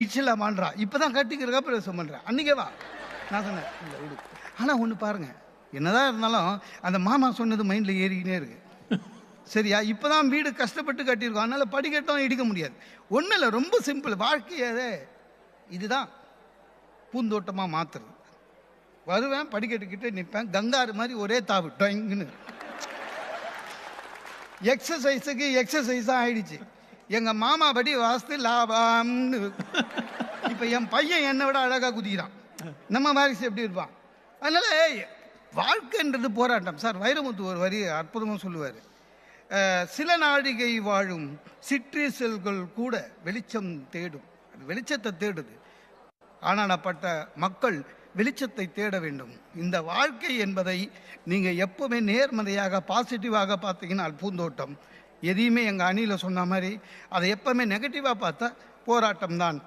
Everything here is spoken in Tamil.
இச்சலாமான்றா இப்பதான் கட்டிக்கிறக்கா பிரசவம் பண்றேன் அன்னைக்கே வா நான் சொன்னேன் இல்லை விடு. ஆனா ஒண்ணு பாருங்க என்னதான் இருந்தாலும் அந்த மாமா சொன்னது மைண்ட்ல ஏறிக்கிட்டே இருக்கு. சரியா இப்பதான் வீடு கஷ்டப்பட்டு கட்டியிருக்கோம் அதனால படிக்கட்டும் இடிக்க முடியாது. ஒன்றும் இல்லை ரொம்ப சிம்பிள் வாழ்க்கையே இதுதான் பூந்தோட்டமா மாத்துறது. வருவேன் படிக்கட்டுக்கிட்டே நிற்பேன் கங்காரு மாதிரி ஒரே தாவு டொங்குன்னு எக்ஸசைஸுக்கு எக்ஸசைஸாக ஆயிடுச்சு. எங்க மாமா படி வாஸ்து லாபம்னு இப்ப என் பையன் என்னை விட அழகா குதிக்கிறான். நம்ம வாரிசு எப்படி இருப்பான்? அதனால வாழ்க்கைன்றது போராட்டம். சார் வைரமுத்து ஒரு வரி அற்புதமாக சொல்லுவார். சில நாழிகை வாழும் சிற்றீசல்கள் கூட வெளிச்சம் தேடும். அது வெளிச்சத்தை தேடுது. ஆனானப்பட்ட மக்கள் வெளிச்சத்தை தேட வேண்டும். இந்த வாழ்க்கை என்பதை நீங்க எப்பவுமே நேர்மறையாக பாசிட்டிவாக பார்த்தீங்கன்னா பூந்தோட்டம். எதையுமே எங்க அணியில சொன்ன மாதிரி அதை எப்பவுமே நெகட்டிவா பார்த்தா போராட்டம் தான்.